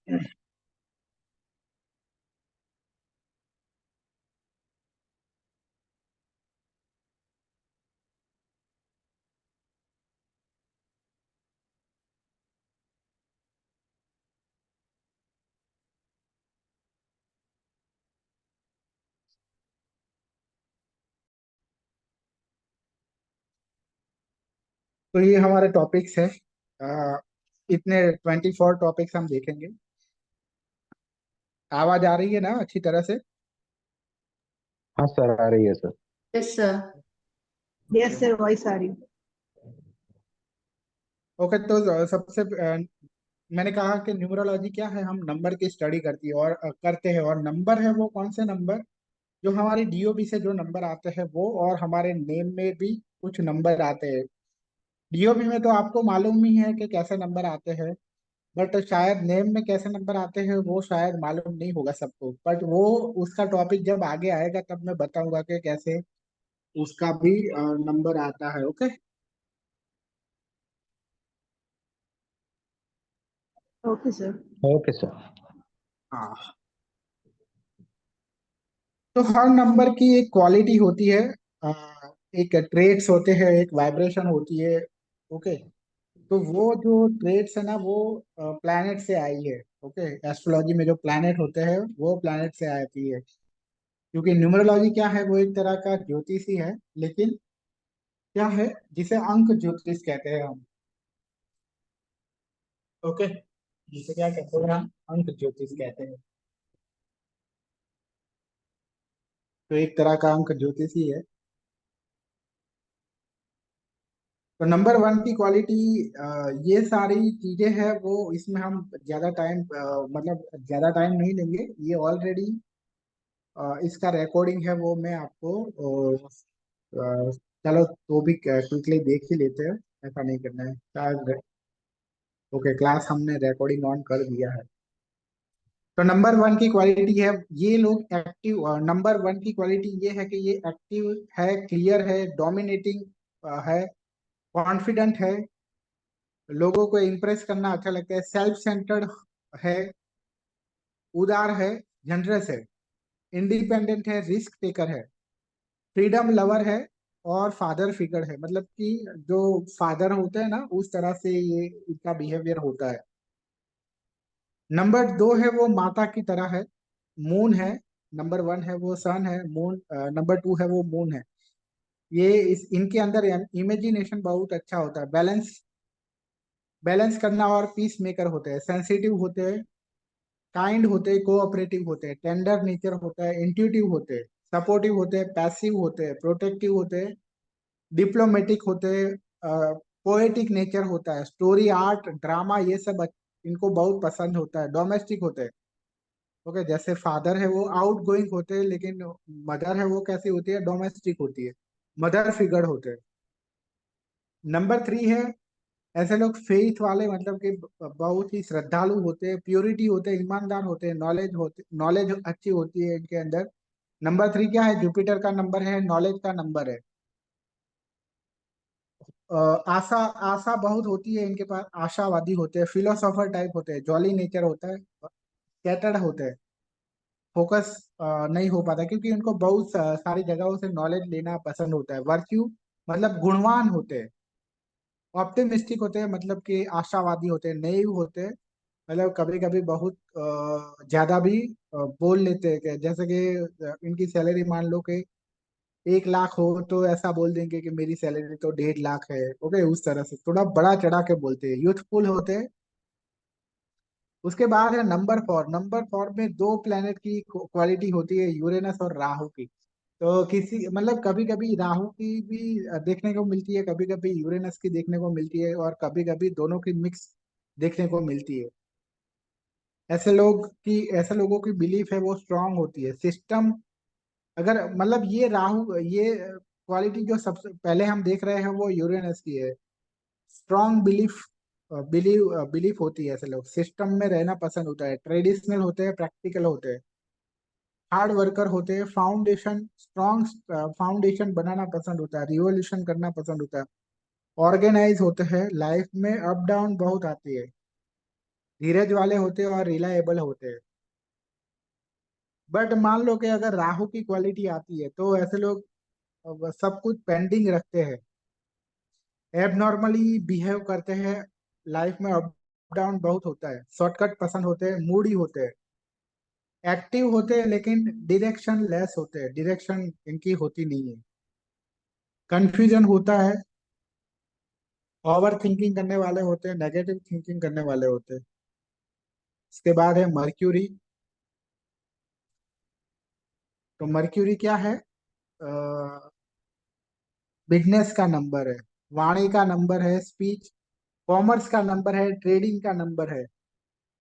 तो ये हमारे टॉपिक्स है। अ, इतने 24 टॉपिक्स हम देखेंगे। आवाज आ रही है ना अच्छी तरह से? हाँ सर, आ रही है sir. Yes sir. Yes sir, voice आ रही। ओके, तो सबसे मैंने कहा कि न्यूमरोलॉजी क्या है, हम नंबर की स्टडी करती है और करते हैं। और नंबर है वो कौन से नंबर जो हमारी डीओबी से जो नंबर आते हैं वो, और हमारे नेम में भी कुछ नंबर आते हैं। डीओबी में तो आपको मालूम ही है कि कैसे नंबर आते हैं, बट शायद नेम में कैसे नंबर आते हैं वो शायद मालूम नहीं होगा सबको। बट वो उसका टॉपिक जब आगे आएगा तब मैं बताऊंगा कि कैसे उसका भी नंबर आता है। Okay. Okay sir. Okay sir. हाँ, तो हर नंबर की एक क्वालिटी होती है, अ, एक ट्रेड्स होते हैं, एक वाइब्रेशन होती है। ओके। तो वो जो ट्रेड्स है ना वो प्लैनेट से आई है। ओके। एस्ट्रोलॉजी में जो प्लैनेट होते हैं वो प्लैनेट से आती है। क्योंकि न्यूमरोलॉजी क्या है, वो एक तरह का ज्योतिष ही है, लेकिन क्या है, जिसे अंक ज्योतिष कहते हैं हम। ओके। जिसे क्या कहते हैं हम, अंक ज्योतिष कहते हैं। तो एक तरह का अंक ज्योतिष ही है। तो नंबर वन की क्वालिटी, ये सारी चीजें हैं वो, इसमें हम ज्यादा टाइम मतलब ज्यादा टाइम नहीं लेंगे। ये ऑलरेडी इसका रिकॉर्डिंग है वो मैं आपको चलो तो भी क्विकली देख ही लेते हैं। ऐसा नहीं करना है शायद। ओके, क्लास हमने रिकॉर्डिंग ऑन कर दिया है। तो नंबर वन की क्वालिटी है, ये लोग एक्टिव। नंबर वन की क्वालिटी ये है कि ये एक्टिव है, क्लियर है, डोमिनेटिंग है, कॉन्फिडेंट है, लोगों को इम्प्रेस करना अच्छा लगता है, सेल्फ सेंटर्ड है, उदार है, जनरस है, इंडिपेंडेंट है, रिस्क टेकर है, फ्रीडम लवर है, और फादर फिगर है। मतलब कि जो फादर होते हैं ना उस तरह से ये इनका बिहेवियर होता है। नंबर दो है वो माता की तरह है, मून है। नंबर वन है वो सन है, मून नंबर टू है वो मून है। ये इस इनके अंदर इमेजिनेशन बहुत अच्छा होता है, बैलेंस बैलेंस करना, और पीस मेकर होते हैं, सेंसिटिव होते हैं, काइंड होते हैं, कोऑपरेटिव होते हैं, टेंडर नेचर होता है, इंट्यूटिव होते हैं, सपोर्टिव होते हैं, पैसिव होते हैं, प्रोटेक्टिव होते हैं, डिप्लोमेटिक होते हैं, पोएटिक नेचर होता है, स्टोरी आर्ट ड्रामा ये सब इनको बहुत पसंद होता है, डोमेस्टिक होते हैं। ओके, जैसे फादर है वो आउट गोइंग होते हैं, लेकिन मदर है वो कैसी होती है, डोमेस्टिक होती है, मदर फिगर होते हैं। नंबर थ्री है, ऐसे लोग फेथ वाले, मतलब कि बहुत ही श्रद्धालु होते हैं, प्योरिटी होते हैं, ईमानदार होते हैं, नॉलेज अच्छी होती है इनके अंदर। नंबर थ्री क्या है, जुपिटर का नंबर है, नॉलेज का नंबर है। आशा आशा बहुत होती है इनके पास, आशावादी होते हैं, फिलोसोफर टाइप होते हैं, जॉली नेचर होता है, स्कैटर्ड होते हैं, फोकस नहीं हो पाता क्योंकि उनको बहुत सारी जगहों से नॉलेज लेना पसंद होता है। वर्च्यू मतलब गुणवान होते हैं, ऑप्टिमिस्टिक होते हैं, मतलब कि आशावादी होते हैं, नेइव होते हैं, मतलब कभी कभी बहुत ज्यादा भी बोल लेते हैं कि जैसे कि इनकी सैलरी मान लो कि 1 लाख हो तो ऐसा बोल देंगे कि मेरी सैलरी तो 1.5 लाख है। ओके, उस तरह से थोड़ा बड़ा चढ़ा के बोलते हैं, यूथफुल होते हैं। उसके बाद है नंबर फोर। नंबर फोर में दो प्लेनेट की क्वालिटी होती है, यूरेनस और राहु की। तो किसी मतलब कभी कभी राहु की भी देखने को मिलती है, कभी कभी यूरेनस की देखने को मिलती है, और कभी कभी दोनों की मिक्स देखने को मिलती है। ऐसे लोगों की बिलीफ है वो स्ट्रांग होती है, सिस्टम। अगर मतलब ये राहु, ये क्वालिटी जो सबसे पहले हम देख रहे हैं वो यूरेनस की है। स्ट्रांग बिलीफ होती है, ऐसे लोग सिस्टम में रहना पसंद होता है, ट्रेडिशनल होते हैं, प्रैक्टिकल होते हैं, हार्ड वर्कर होते हैं, फाउंडेशन स्ट्रांग फाउंडेशन बनाना पसंद होता है, रिवोल्यूशन करना पसंद होता है, ऑर्गेनाइज होते हैं, लाइफ में अप डाउन बहुत आती है। धीरज वाले होते हैं और रिलायबल होते हैं। बट मान लो कि अगर राहु की क्वालिटी आती है तो ऐसे लोग सब कुछ पेंडिंग रखते हैं, एबनॉर्मली बिहेव करते हैं, लाइफ में अप डाउन बहुत होता है, शॉर्टकट पसंद होते हैं, मूडी होते हैं, एक्टिव होते हैं लेकिन डायरेक्शन लेस होते हैं, डायरेक्शन इनकी होती नहीं है, कंफ्यूजन होता है, ओवर थिंकिंग करने वाले होते हैं, नेगेटिव थिंकिंग करने वाले होते हैं। इसके बाद है मर्क्यूरी। तो मर्क्यूरी क्या है? बिजनेस का नंबर है, वाणी का नंबर है, स्पीच, कॉमर्स का नंबर है, ट्रेडिंग का नंबर है,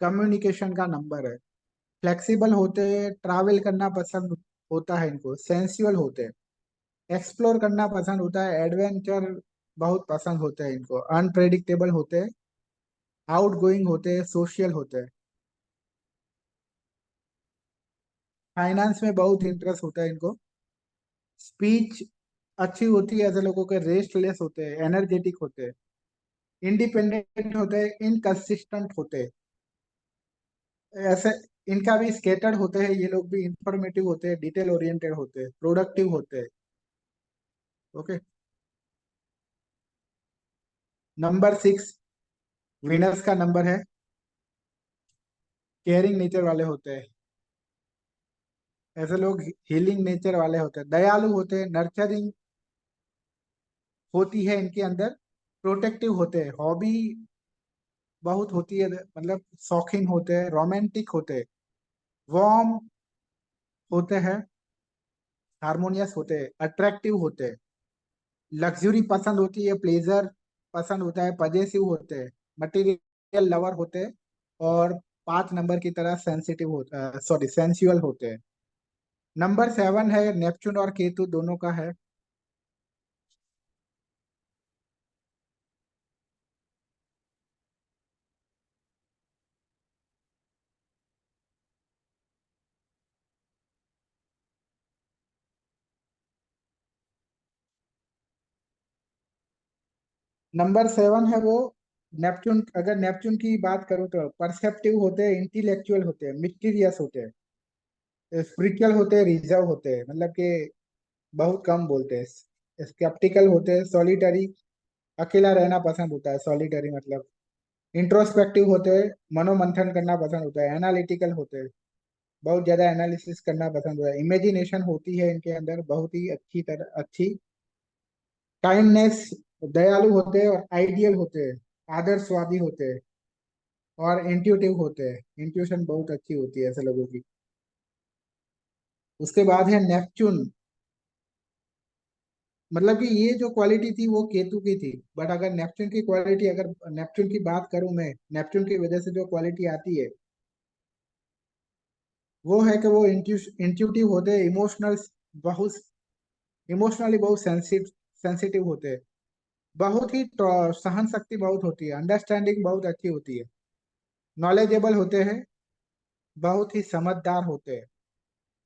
कम्युनिकेशन का नंबर है। फ्लेक्सिबल होते हैं, ट्रैवल करना पसंद होता है इनको, सेंसुअल होते हैं, एक्सप्लोर करना पसंद होता है, एडवेंचर बहुत पसंद होते हैं इनको, अनप्रेडिक्टेबल होते हैं, आउट गोइंग होते हैं, सोशल होते हैं, फाइनेंस में बहुत इंटरेस्ट होता है इनको, स्पीच अच्छी होती है, ऐसे लोगों के रेस्टलेस होते हैं, एनर्जेटिक होते हैं, इंडिपेंडेंट होते हैं, इनकंसिस्टेंट होते हैं, ऐसे इनका भी स्केटर्ड होते हैं, ये लोग भी इंफॉर्मेटिव होते हैं, डिटेल ओरिएंटेड होते हैं, प्रोडक्टिव होते हैं। ओके। नंबर 6 विनर्स का नंबर है, केयरिंग नेचर वाले होते हैं, ऐसे लोग हीलिंग नेचर वाले होते हैं, दयालु होते हैं, नर्चरिंग होती है इनके अंदर, प्रोटेक्टिव होते हैं, हॉबी बहुत होती है, मतलब शौकीन होते हैं, रोमांटिक होते हैं, वार्म होते हैं, हार्मोनियस होते हैं, अट्रैक्टिव होते हैं, लग्जरी पसंद होती है, प्लेजर पसंद होता है, पजेसिव होते हैं, मटेरियल लवर होते हैं, और 5 नंबर की तरह सेंसिटिव होता है, सॉरी सेंसुअल होते हैं। नंबर 7 है, नेपच्यून और केतु दोनों का है। नंबर 7 है वो, नेपच्यून। अगर नेपच्यून की बात करूं तो परसेप्टिव होते हैं, इंटेलेक्चुअल होते हैं, मिस्टीरियस होते हैं, स्पिरिचुअल होते हैं, रिजर्व होते हैं, मतलब कि बहुत कम बोलते हैं, स्केप्टिकल होते हैं, सॉलिटरी, अकेला रहना पसंद होता है, सॉलिटरी मतलब, इंट्रोस्पेक्टिव होते हैं, मनोमंथन करना पसंद होता है, एनालिटिकल होते हैं, बहुत ज्यादा एनालिसिस करना पसंद होता है, इमेजिनेशन होती है इनके अंदर बहुत ही अच्छी तरह अच्छी, काइंडनेस, दयालु होते हैं और आइडियल होते हैं, आदर्शवादी होते हैं, और इंट्यूटिव होते हैं, इंट्यूशन बहुत अच्छी होती है ऐसे लोगों की। उसके बाद है नेपच्यून। मतलब कि ये जो क्वालिटी थी वो केतु की थी, बट अगर नेपच्यून की क्वालिटी, अगर नेपच्यून की बात करूं मैं, नेपच्यून की वजह से जो क्वालिटी आती है वो है कि वो इंट्यूटिव होते हैं, इमोशनल, बहुत इमोशनली बहुत सेंसिटिव होते हैं, बहुत ही सहन शक्ति बहुत होती है, अंडरस्टैंडिंग बहुत अच्छी होती है, नॉलेजेबल होते हैं, बहुत ही समझदार होते हैं,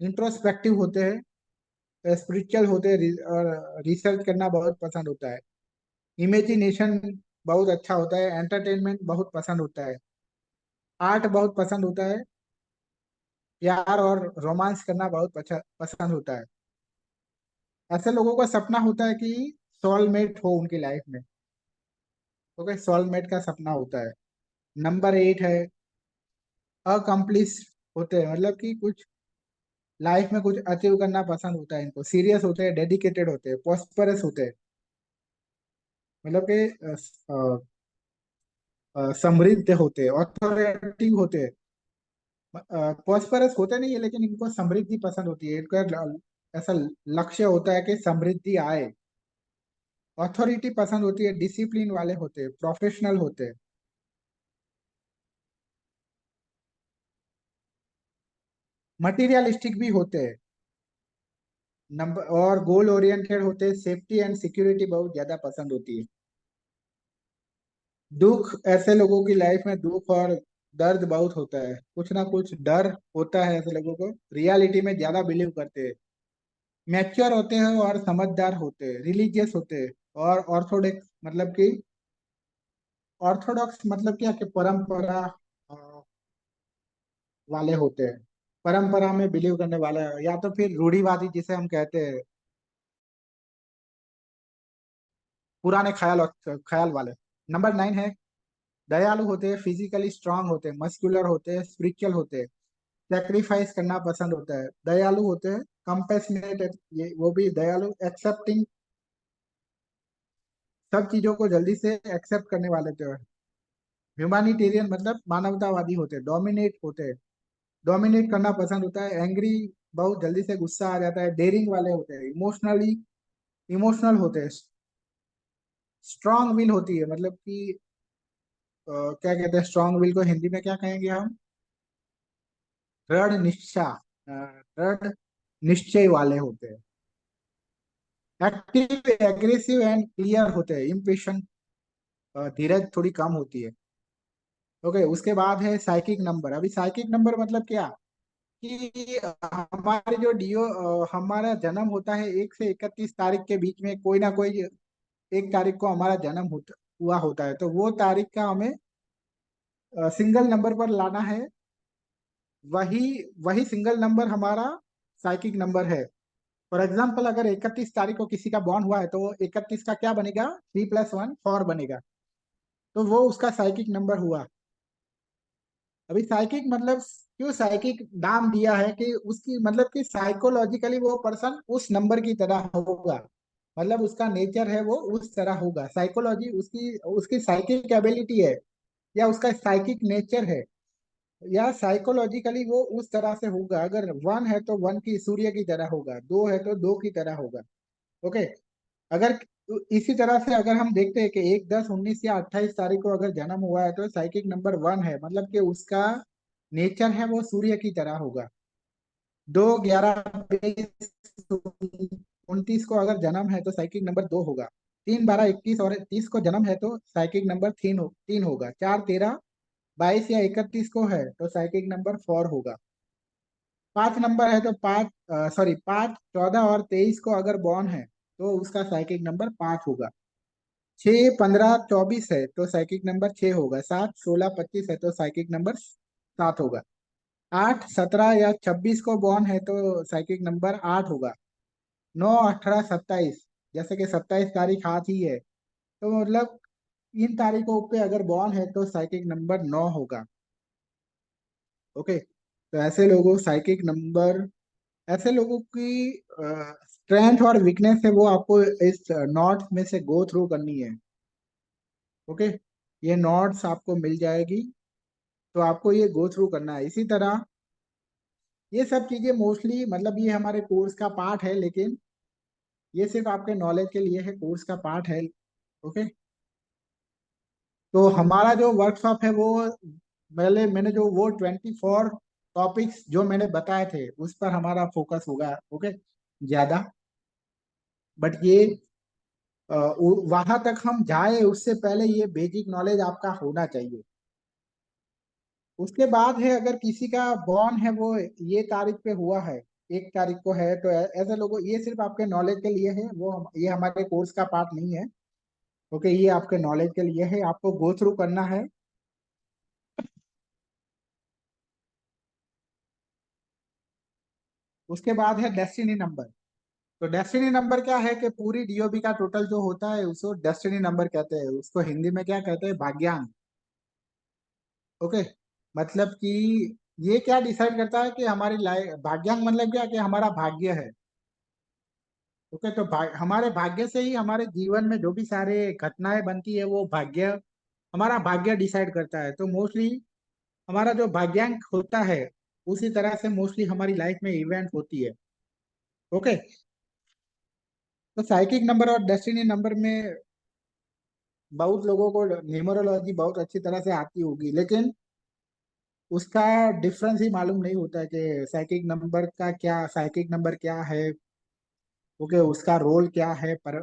इंट्रोस्पेक्टिव होते हैं, स्पिरिचुअल होते हैं, और रिसर्च करना बहुत पसंद होता है, इमेजिनेशन बहुत अच्छा होता है, एंटरटेनमेंट बहुत पसंद होता है, आर्ट बहुत पसंद होता है, प्यार और रोमांस करना बहुत पसंद होता है। ऐसे लोगों का सपना होता है कि सोलमेट हो उनकी लाइफ में। ओके, सोलमेट का सपना होता है। नंबर 8 है, अकम्प्लिश होते हैं, मतलब कि कुछ लाइफ में कुछ अचीव करना पसंद होता है इनको, सीरियस होते हैं, डेडिकेटेड होते हैं, प्रॉस्परस होते हैं, मतलब कि समृद्ध होते हैं, ऑथोरेटिव होते हैं, प्रॉस्परस होते नहीं है लेकिन इनको समृद्धि पसंद होती है, इनका ऐसा लक्ष्य होता है कि समृद्धि आए, अथॉरिटी पसंद होती है, डिसिप्लिन वाले होते हैं, प्रोफेशनल होते हैं, मटीरियलिस्टिक भी होते हैं, नंबर और गोल ओरिएंटेड होते हैं, सेफ्टी एंड सिक्योरिटी बहुत ज्यादा पसंद होती है। दुख, ऐसे लोगों की लाइफ में दुख और दर्द बहुत होता है, कुछ ना कुछ डर होता है ऐसे लोगों को, रियलिटी में ज्यादा बिलीव करते हैं, मैच्योर होते हैं और समझदार होते हैं, रिलीजियस होते हैं, और ऑर्थोडॉक्स मतलब कि, ऑर्थोडॉक्स मतलब क्या कि परंपरा, वाले होते हैं, परंपरा में बिलीव करने वाले, या तो फिर रूढ़िवादी जिसे हम कहते हैं, पुराने ख्याल ख्याल वाले। नंबर 9 है दयालु होते हैं, फिजिकली स्ट्रांग होते हैं, मस्कुलर होते हैं, स्पिरिचुअल होते हैं, सेक्रीफाइस करना पसंद होता है, दयालु होते हैं, कंपेशनेट, ये वो भी दयालु, एक्सेप्टिंग, सब चीजों को जल्दी से एक्सेप्ट करने वाले थे, ह्यूमैनिटेरियन मतलब मानवतावादी होते हैं, डोमिनेट होते हैं, डोमिनेट करना पसंद होता है, एंग्री, बहुत जल्दी से गुस्सा आ जाता है, डेयरिंग वाले होते हैं, इमोशनली इमोशनल होते हैं, स्ट्रांग विल होती है, मतलब कि क्या कहते हैं स्ट्रांग विल को हिंदी में क्या कहेंगे हम, दृढ़ निश्चय, दृढ़ निश्चय वाले होते हैं, एक्टिव, एग्रेसिव एंड क्लियर होते हैं, इम्पेशेंट, धीरज थोड़ी कम होती है। ओके, उसके बाद है साइकिक नंबर। अभी साइकिक नंबर मतलब क्या, कि हमारे जो हमारा जन्म होता है 1 से 31 तारीख के बीच में, कोई ना कोई एक तारीख को हमारा जन्म होता हुआ होता है, तो वो तारीख का हमें सिंगल नंबर पर लाना है, वही वही सिंगल नंबर हमारा साइकिक नंबर है। फॉर एग्जाम्पल, अगर 31 तारीख को किसी का बॉर्न हुआ है, तो वो 31 का क्या बनेगा, 3+1 4 बनेगा, तो वो उसका साइकिक नंबर हुआ। अभी साइकिक मतलब क्यों साइकिक नाम दिया है, कि उसकी मतलब कि साइकोलॉजिकली वो पर्सन उस नंबर की तरह होगा, मतलब उसका नेचर है वो उस तरह होगा, साइकोलॉजी उसकी उसकी साइकिक एबिलिटी है, या उसका साइकिक नेचर है, या साइकोलॉजिकली वो उस तरह से होगा। अगर 1 है तो 1 की सूर्य की तरह होगा, 2 है तो 2 की तरह होगा। ओके, अगर इसी तरह से अगर हम देखते हैं कि 1, 10, 19 या 28 तारीख को अगर जन्म हुआ है, तो साइकिक नंबर 1 है, मतलब कि उसका नेचर है वो सूर्य की तरह होगा। 2, 11, 22, 29 को अगर जन्म है तो साइकिक नंबर 2 होगा। 3, 12, 21 और 30 को जन्म है तो साइकिक नंबर 3 होगा। 4, 13, 22 या 31 को है तो साइकिक नंबर 4 होगा। 5 नंबर है तो 5, 14 और 23 को अगर बॉर्न है तो उसका साइकिक नंबर 5 होगा। 6, 15, 24 है तो साइकिक नंबर 6 होगा। 7, 16, 25 है तो साइकिक नंबर 7 होगा। 8, 17 या 26 को बॉर्न है तो साइकिक नंबर 8 होगा। 9, 18, 27, जैसे कि 27 तारीख आज ही है, तो मतलब इन तारीखों पे अगर बॉर्न है तो साइकिक नंबर 9 होगा। ओके, तो ऐसे लोगों साइकिक नंबर, ऐसे लोगों की स्ट्रेंथ और वीकनेस है वो आपको इस नोट्स में से गो थ्रू करनी है। ओके, ये नोट्स आपको मिल जाएगी, तो आपको ये गो थ्रू करना है। इसी तरह ये सब चीजें मोस्टली मतलब ये हमारे कोर्स का पार्ट है, लेकिन ये सिर्फ आपके नॉलेज के लिए है, कोर्स का पार्ट है। ओके, तो हमारा जो वर्कशॉप है वो पहले मैंने जो वो 24 टॉपिक्स जो मैंने बताए थे उस पर हमारा फोकस होगा। ओके, ज्यादा, बट ये वहां तक हम जाए उससे पहले ये बेसिक नॉलेज आपका होना चाहिए। उसके बाद है अगर किसी का बॉर्न है वो ये तारीख पे हुआ है, 1 तारीख को है, तो ऐसे लोगों, ये सिर्फ आपके नॉलेज के लिए है, ये हमारे कोर्स का पार्ट नहीं है। ओके, ये आपके नॉलेज के लिए है, आपको गो थ्रू करना है। उसके बाद है डेस्टिनी नंबर। तो डेस्टिनी नंबर क्या है, कि पूरी डीओबी का टोटल जो होता है उसको डेस्टिनी नंबर कहते हैं, उसको हिंदी में क्या कहते हैं, भाग्यांक। ओके, मतलब कि ये क्या डिसाइड करता है कि हमारी लाइफ, भाग्यांक मतलब क्या, कि हमारा भाग्य है। ओके, तो हमारे भाग्य से ही हमारे जीवन में जो भी सारे घटनाएं बनती है वो भाग्य, हमारा भाग्य डिसाइड करता है। तो मोस्टली हमारा जो भाग्यांक होता है उसी तरह से मोस्टली हमारी लाइफ में इवेंट होती है। ओके, तो साइकिक नंबर और डेस्टिनी नंबर में बहुत लोगों को न्यूमरोलॉजी बहुत अच्छी तरह से आती होगी, लेकिन उसका डिफरेंस ही मालूम नहीं होता है कि साइकिक नंबर क्या है। ओके, उसका रोल क्या है, पर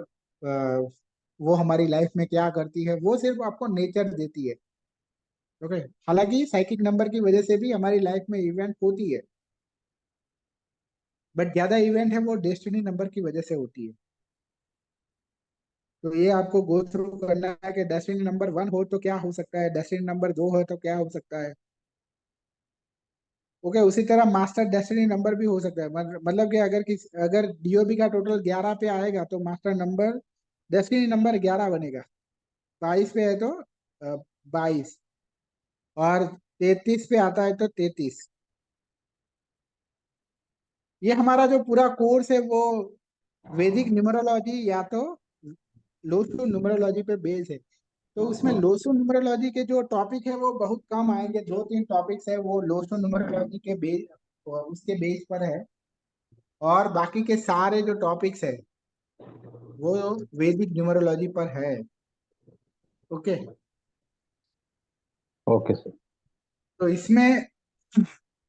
वो हमारी लाइफ में क्या करती है, वो सिर्फ आपको नेचर देती है। ओके, हालांकि साइकिक नंबर की वजह से भी हमारी लाइफ में इवेंट होती है, बट ज्यादा इवेंट है वो डेस्टिनी नंबर की वजह से होती है। तो ये आपको गो थ्रू करना है कि डेस्टिनी नंबर 1 हो तो क्या हो सकता है, डेस्टिनी नंबर 2 हो तो क्या हो सकता है। ओके, उसी तरह मास्टर डेस्टिनी नंबर भी हो सकता है। मतलब कि अगर डीओबी का टोटल 11 पे आएगा तो मास्टर नंबर डेस्टिनी नंबर 11 बनेगा। 22 पे है तो 22, और 33 पे आता है तो 33। ये हमारा जो पूरा कोर्स है वो वैदिक न्यूमरोलॉजी या तो लोसो न्यूमरोलॉजी पे बेस है। तो उसमें लोसो न्यूमरोलॉजी के जो टॉपिक है वो बहुत कम आएंगे, 2-3 टॉपिक्स है वो लोसो न्यूमरोलॉजी के बेस, उसके बेस पर है। और बाकी के सारे जो टॉपिक्स है वो वैदिक न्यूमरोलॉजी पर है। Okay, okay sir. तो इसमें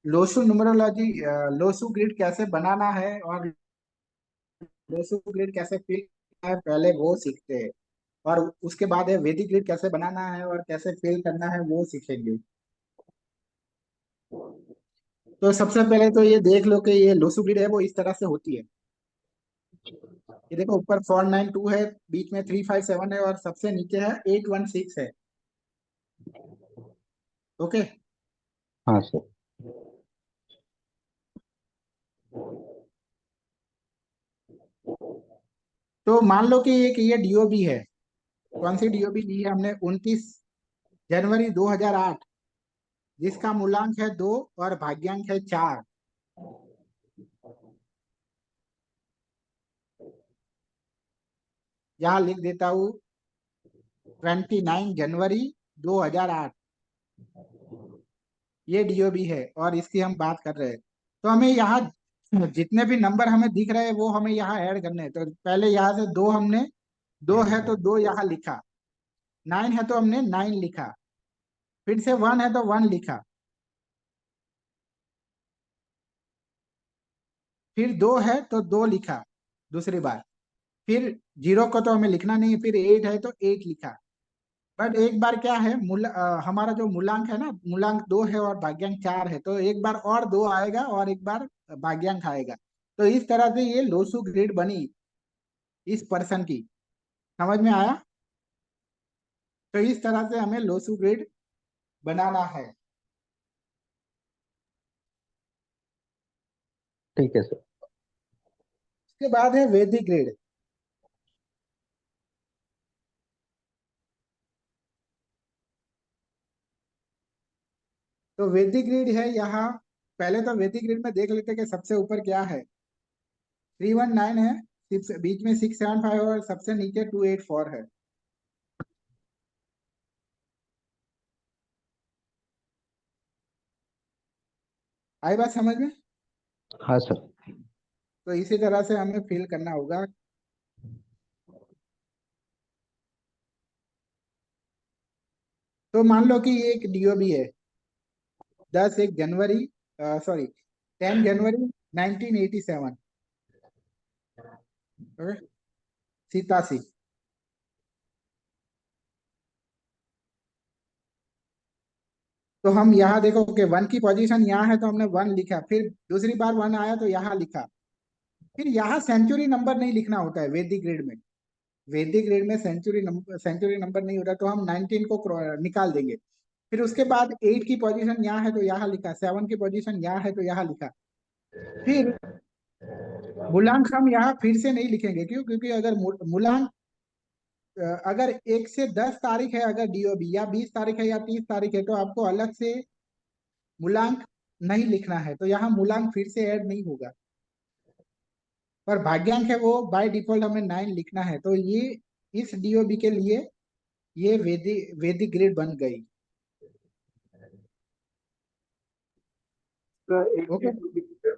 लोसो न्यूमरोलॉजी, लोसो ग्रिड कैसे बनाना है और लोसो ग्रिड कैसे फिल करना है पहले वो सीखते हैं। और उसके बाद है वैदिक ग्रिड कैसे बनाना है और कैसे फिल करना है वो सीखेंगे। तो सबसे पहले तो ये देख लो कि ये लोसो ग्रिड है वो इस तरह से होती है। ये देखो, ऊपर 492 है, बीच में 357 है और सबसे नीचे है 816 है। ओके, हाँ सर। तो मान लो कि एक ये डीओबी है। कौन सी डीओबी ली है हमने? 29 जनवरी 2008, जिसका मूलांक है 2 और भाग्यांक है 4। यहाँ लिख देता हूँ 29 जनवरी 2008, ये डीओबी है और इसकी हम बात कर रहे हैं। तो हमें यहाँ जितने भी नंबर हमें दिख रहे हैं वो हमें यहाँ ऐड करने हैं। तो पहले यहाँ से दो, हमने 2 है तो 2 यहाँ लिखा, 9 है तो हमने 9 लिखा, फिर से 1 है तो 1 लिखा, फिर 2 है तो 2 लिखा दूसरी बार, फिर 0 को तो हमें लिखना नहीं है, फिर 8 है तो 8 लिखा। बट एक बार क्या है, हमारा जो मूलांक है ना, मूलांक 2 है और भाग्यांक 4 है, तो एक बार और 2 आएगा और एक बार भाग्यांक आएगा। तो इस तरह से ये लोसू ग्रिड बनी इस पर्सन की। समझ में आया? तो इस तरह से हमें लोसू ग्रिड बनाना है। ठीक है सर। उसके बाद है वैदिक ग्रिड। तो वैदिक ग्रिड है यहाँ। पहले तो वैदिक ग्रिड में देख लेते हैं कि सबसे ऊपर क्या है। 319 है, बीच में 675 और सबसे नीचे 284 है। आई बात समझ में? हाँ सर। तो इसी तरह से हमें फिल करना होगा। तो मान लो कि ये एक डीओबी है। 10 जनवरी, सॉरी 10 जनवरी 1987, 87। तो हम यहाँ देखो कि 1 की पोजीशन यहाँ है तो हमने 1 लिखा, फिर दूसरी बार 1 आया तो यहाँ लिखा। फिर यहाँ सेंचुरी नंबर नहीं लिखना होता है वैदिक ग्रिड में। वैदिक ग्रिड में सेंचुरी नंबर नहीं होता, तो हम 19 को निकाल देंगे। फिर उसके बाद 8 की पोजीशन यहाँ है तो यहाँ लिखा, 7 की पोजीशन यहाँ है तो यहाँ लिखा। फिर मूलांक हम यहाँ फिर से नहीं लिखेंगे, क्यों? क्योंकि अगर मूलांक अगर 1 से 10 तारीख है, अगर डीओबी, या 20 तारीख है या 30 तारीख है, तो आपको अलग से मूलांक नहीं लिखना है, तो यहाँ मूलांक फिर से ऐड नहीं होगा। पर भाग्यांक है वो बाय डिफॉल्ट हमें 9 लिखना है। तो ये इस डीओबी के लिए ये वैदिक ग्रिड बन गई। सर एक ओके, चीज पूछी थी सर।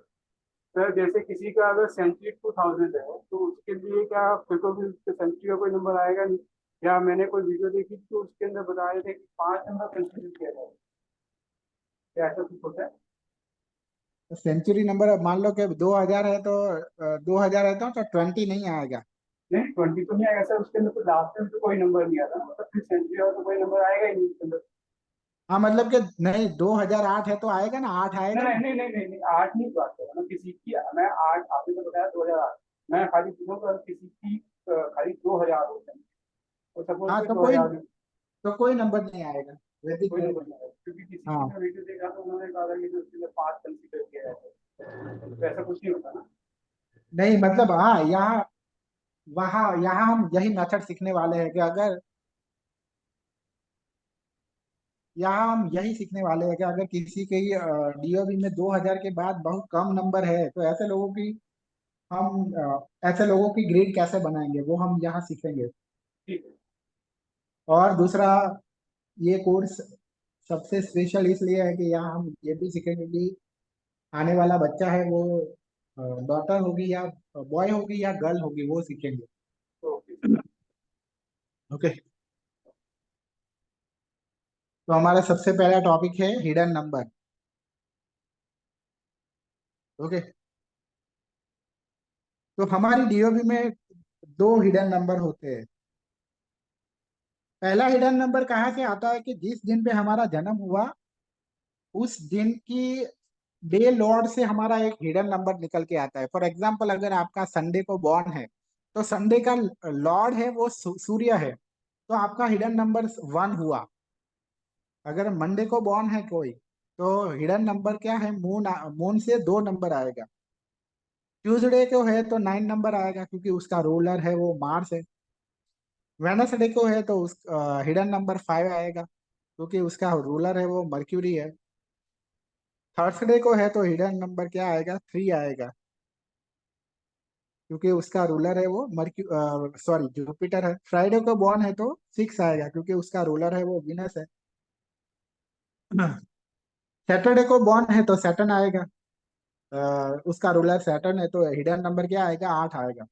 सर, जैसे किसी का अगर सेंचुरी 2000 है तो उसके लिए क्या फिर को भी उसके सेंचुरी का कोई नंबर आएगा नहीं? या मैंने कोई वीडियो देखी थी तो उसके अंदर बता रहे थे कि 5 नंबर कंसिडर किया जाए, क्या ऐसा कुछ होता है? तो सेंचुरी नंबर मान लो कि 2000 है तो 2000 है तो 20 नहीं आएगा। नहीं, 20 तो नहीं आएगा सर, उसके अंदर तो लास्ट में तो कोई नंबर नहीं आता, मतलब फिर सेंचुरी और तो कोई नंबर आएगा ही नहीं उसके अंदर। हाँ, मतलब कि नहीं, 2008 है तो आएगा ना, 8 नहीं आएगा नहीं ना। नहीं नहीं नहीं नहीं, 8 नहीं बात कर रहा मैं किसी की। मैं 8 आपने तो बताया 2008, मैं खाली पूछूंगा किसी की खाली 2000 होता है, तो सपोज हाँ, कोई तो 2000 में कोई नंबर नहीं आएगा वैदिक कोई ग्रिड नंबर में। नहीं आएगा। क्योंकि किसी हाँ की वीडियो देखा तो उन्होंने कहा था कि जो उसके लिए 5 कंसीडर किया है, तो ऐसा कुछ नहीं होता ना। नहीं, मतलब हाँ, यहाँ हम यही मेथड सीखने वाले हैं कि अगर यहाँ हम यही सीखने वाले हैं कि अगर किसी के डीओबी में 2000 के बाद बहुत कम नंबर है तो ऐसे लोगों की ग्रेड कैसे बनाएंगे वो हम यहाँ सीखेंगे। ठीक है। और दूसरा, ये कोर्स सबसे स्पेशल इसलिए है कि यहाँ हम ये भी सीखेंगे कि आने वाला बच्चा है वो डॉटर होगी या बॉय होगी या गर्ल होगी, वो सीखेंगे। ओके। ओके, तो हमारा सबसे पहला टॉपिक है हिडन नंबर। ओके, तो हमारी डीओबी में दो हिडन नंबर होते हैं। पहला हिडन नंबर कहाँ से आता है कि जिस दिन पे हमारा जन्म हुआ उस दिन की डे लॉर्ड से हमारा एक हिडन नंबर निकल के आता है। फॉर एग्जाम्पल, अगर आपका संडे को बॉर्न है तो संडे का लॉर्ड है वो सूर्य है, तो आपका हिडन नंबर 1 हुआ। अगर मंडे को बॉर्न है कोई तो हिडन नंबर क्या है, मून। मून से 2 नंबर आएगा। ट्यूसडे को है तो 9 नंबर आएगा क्योंकि उसका रूलर है वो मार्स है। वेनसडे को है तो उस हिडन नंबर 5 आएगा क्योंकि उसका रूलर है वो मर्क्यूरी है। थर्सडे को है तो हिडन नंबर क्या आएगा, 3 आएगा क्योंकि उसका रूलर है वो सॉरी जुपिटर है। फ्राइडे को बॉर्न है तो 6 आएगा क्योंकि उसका रूलर है वो विनस है। सैटरडे को बॉर्न है तो सैटर्न आएगा, उसका रूलर सैटर्न है तो हिडन नंबर क्या आएगा, 8 आएगा।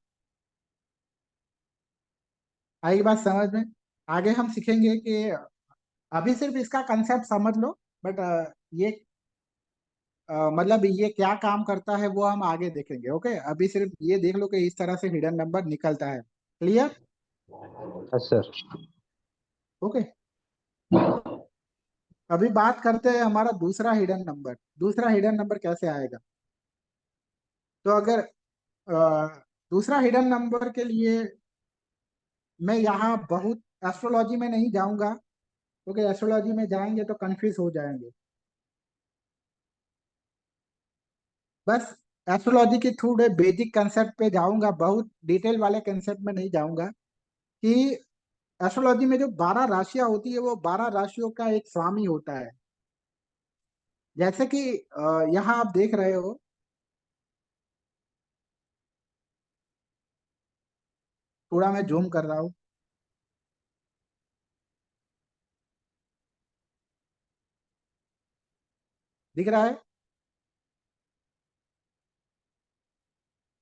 आई बात समझ में? आगे हम सीखेंगे कि अभी सिर्फ इसका कंसेप्ट समझ लो, बट ये मतलब ये क्या काम करता है वो हम आगे देखेंगे। ओके, अभी सिर्फ ये देख लो कि इस तरह से हिडन नंबर निकलता है। क्लियर? Yes sir. ओके, अभी बात करते हैं हमारा दूसरा हिडन नंबर। दूसरा हिडन नंबर कैसे आएगा? तो अगर दूसरा हिडन नंबर के लिए मैं यहाँ बहुत एस्ट्रोलॉजी में नहीं जाऊंगा क्योंकि एस्ट्रोलॉजी में जाएंगे तो कंफ्यूज हो जाएंगे। बस एस्ट्रोलॉजी के थोड़े बेसिक कंसेप्ट पे जाऊंगा, बहुत डिटेल वाले कंसेप्ट में नहीं जाऊंगा। कि एस्ट्रोलॉजी में जो 12 राशियां होती है वो 12 राशियों का एक स्वामी होता है। जैसे कि यहाँ आप देख रहे हो, थोड़ा मैं जूम कर रहा हूँ, दिख रहा है?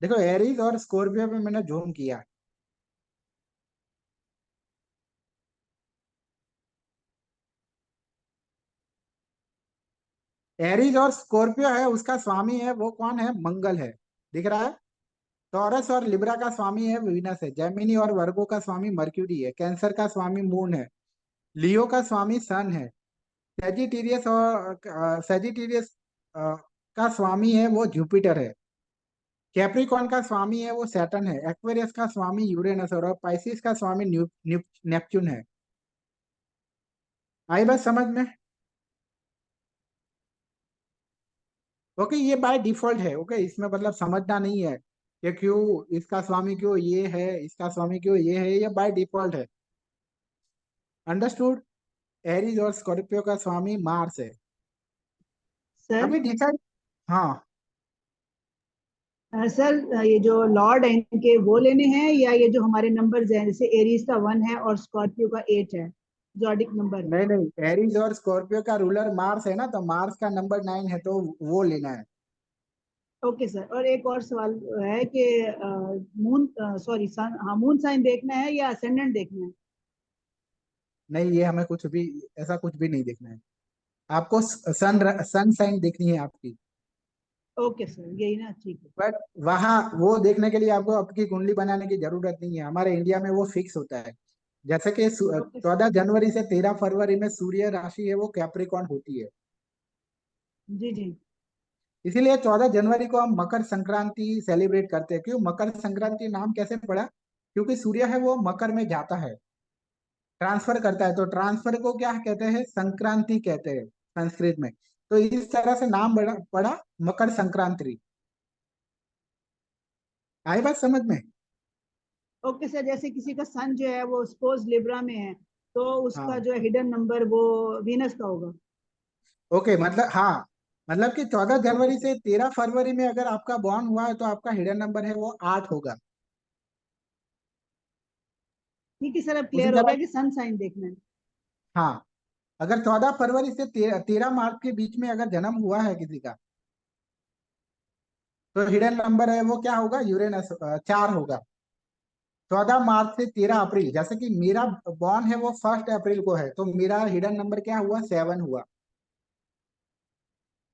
देखो, एरीज और स्कॉर्पियो पे मैंने जूम किया। एरीज और स्कॉर्पियो है, उसका स्वामी है वो कौन है, मंगल है। दिख रहा है? टॉरस और लिब्रा का स्वामी है वीनस है। जेमिनी और वर्गो का स्वामी मर्क्यूरी है। कैंसर का स्वामी मून है। लियो का स्वामी सन है। सेजिटेरियस का स्वामी है वो जुपिटर है। कैप्रिकॉर्न का स्वामी है वो सैटर्न है। एक्वेरियस का स्वामी यूरेनस है और पाइसिस का स्वामी नेपच्यून है। आई बात समझ में? ओके, ये बाय डिफॉल्ट है। ओके, इसमें मतलब समझना नहीं है कि क्यों इसका स्वामी क्यों ये है, इसका स्वामी क्यों ये है, ये बाय डिफॉल्ट है। अंडरस्टूड? एरीज और स्कॉर्पियो का स्वामी मार्स है। सर। अभी डिसाइड। हाँ, सर, ये जो लॉर्ड है इनके वो लेने हैं या ये जो हमारे नंबर्स हैं, जैसे एरीज का 1 है और स्कॉर्पियो का 8 है, जॉडिक नंबर। नहीं नहीं, एरीज और स्कॉर्पियो का रूलर मार्स है ना, तो मार्स का नंबर 9 है तो वो लेना है। ओके सर, और एक और सवाल है कि मून सॉरी सन, हाँ, मून साइन देखना है या असेंडेंट देखना है? नहीं, ये हमें कुछ भी, ऐसा कुछ भी नहीं देखना है। आपको सन सन साइन देखनी है आपकी। ओके सर, यही ना, ठीक है। बट वहाँ वो देखने के लिए आपको आपकी कुंडली बनाने की जरूरत नहीं है, हमारे इंडिया में वो फिक्स होता है। जैसे कि ओके सर। 14 जनवरी से 13 फरवरी में सूर्य राशि है वो कैप्रिकॉर्न होती है। जी जी। इसीलिए 14 जनवरी को हम मकर संक्रांति सेलिब्रेट करते हैं। क्यों मकर संक्रांति नाम कैसे पड़ा? क्योंकि सूर्य है वो मकर में जाता है, ट्रांसफर करता है, तो ट्रांसफर को क्या कहते हैं, संक्रांति कहते हैं। संस्कृत में। तो इस तरह से नाम पड़ा मकर संक्रांति। आई बात समझ में? ओके सर, जैसे किसी का सन जो है वो सपोज लिब्रा में है, तो उसका हाँ जो हिडन नंबर वो वीनस का होगा। ओके, मतलब हाँ, मतलब कि 14 जनवरी ओके सर, से 13 फरवरी में अगर आपका बॉर्न हुआ है तो आपका हिडन नंबर है वो 8 होगा। ठीक है सर, अब उसी क्लियर हो तरह गया कि सन साइन देखना है। हाँ, अगर 14 फरवरी से 13 मार्च के बीच में अगर जन्म हुआ है किसी का, तो हिडन नंबर है वो क्या होगा, यूरेनस 4 होगा। 14 मार्च से 13 अप्रैल, जैसे कि मेरा बॉर्न है वो 1 अप्रैल को है, तो मेरा हिडन नंबर क्या हुआ, 7 हुआ।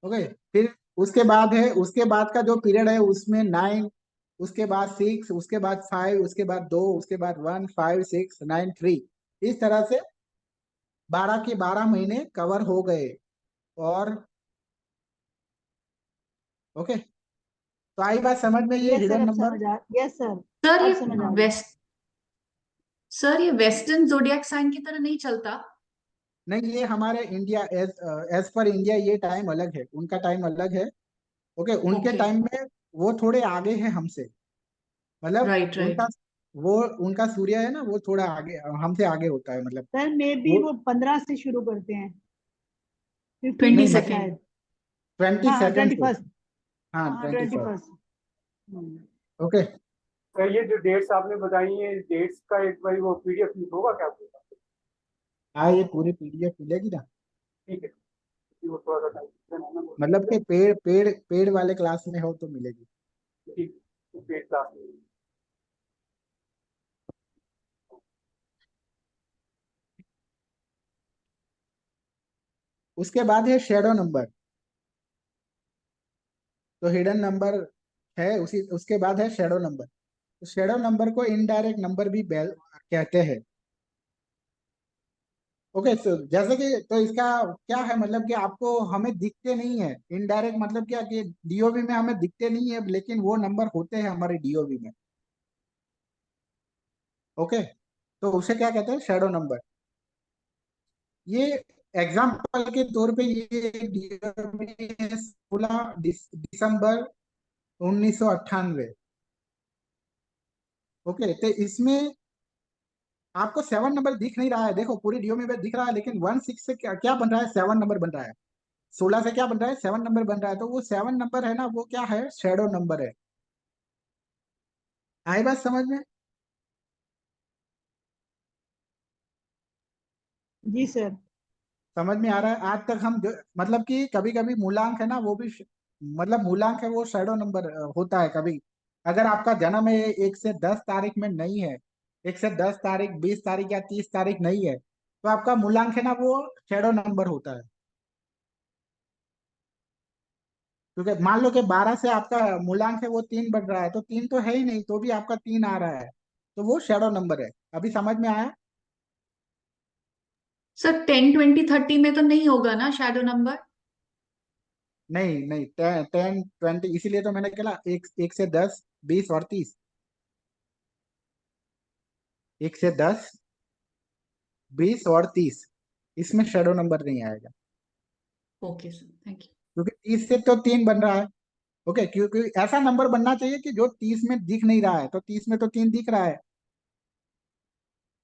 ओके, फिर उसके बाद का जो पीरियड है उसमें 9, उसके बाद 6, उसके बाद 5, उसके बाद 2, उसके बाद 1, 5, 6, 9, 3, इस तरह से 12 के 12 महीने कवर हो गए। और ओके, तो आई बात समझ में ये यस सर, हिडन अब नंबर? समझ आ, यस सर, सर अब ये समझ आ गया। वेस्ट सर ये वेस्टर्न जोडियक साइन की तरह नहीं चलता? नहीं, ये हमारे इंडिया एज पर इंडिया ये टाइम अलग है, उनका टाइम अलग है। ओके, उनके ओके, टाइम में वो थोड़े आगे हैं हमसे, मतलब राइट उनका राइट। वो उनका सूर्य है ना वो थोड़ा आगे हमसे आगे होता है, मतलब सर मे बी वो वो 15 से शुरू करते हैं, 15 ट्वेंटी नहीं, से मतलब सेकेंड शायद। ट्वेंटी हाँ हाँ, सेकेंड ट्वेंटी से। फर्स्ट हाँ, हाँ, 21। 21st। ओके, तो ये जो डेट्स आपने बताई है, डेट्स का एक बार वो पीडीएफ होगा क्या आपके पास? हाँ, ये पूरी पीडीएफ मिलेगी ना, ठीक है, वो थोड़ा सा टाइम है ना, वो मतलब कि पेड़ वाले क्लास में हो तो मिलेगी। ठीक है, पेड क्लास में। उसके बाद है शेडो नंबर। तो हिडन नंबर है, उसी उसके बाद है शेडो नंबर। तो शेडो नंबर को इनडायरेक्ट नंबर भी बेल कहते हैं। ओके, तो जैसे कि तो इसका क्या है, मतलब कि आपको हमें दिखते नहीं है, इनडायरेक्ट मतलब क्या कि डीओबी में हमें दिखते नहीं है, लेकिन वो नंबर होते हैं हमारे डीओबी में। ओके, तो उसे क्या कहते हैं, शेडो नंबर। ये एग्जाम्पल के तौर पे ये डीओबी है 16 दिसंबर 1998। ओके, तो इसमें आपको 7 नंबर दिख नहीं रहा है, देखो पूरी डीओबी में दिख रहा है, लेकिन 16 से क्या क्या बन रहा है, 7 नंबर बन रहा है। 16 से क्या बन रहा है, 7 नंबर बन रहा है, तो वो 7 नंबर है ना, वो क्या है, शेडो नंबर है। आई बात समझ में? जी सर। समझ में आ रहा है आज तक हम मतलब कि कभी कभी मूलांक है ना वो भी मतलब मूलांक है वो शेडो नंबर होता है कभी। अगर आपका जन्म है 1 से 10 तारीख में नहीं है, 1 से 10 तारीख, 20 तारीख या 30 तारीख नहीं है, तो आपका मूलांक है ना वो शेडो नंबर होता है। क्योंकि मान लो कि 12 से आपका मूलांक है वो 3 बन रहा है, तो 3 तो है ही नहीं, तो भी आपका 3 आ रहा है, तो वो शेडो नंबर है। अभी समझ में आया? सर 10, 20, 30 में तो नहीं होगा ना शैडो नंबर? नहीं नहीं, 10, 20, इसीलिए तो मैंने कहा 1 से 10, 20 और 30। 1 से 10, 20 और 30, इसमें शेडो नंबर नहीं आएगा, ओके सर, थैंक यू। क्योंकि 30 से तो 3 बन रहा है। ओके, क्योंकि ऐसा नंबर बनना चाहिए कि जो 30 में दिख नहीं रहा है, तो 30 में तो 3 दिख रहा है,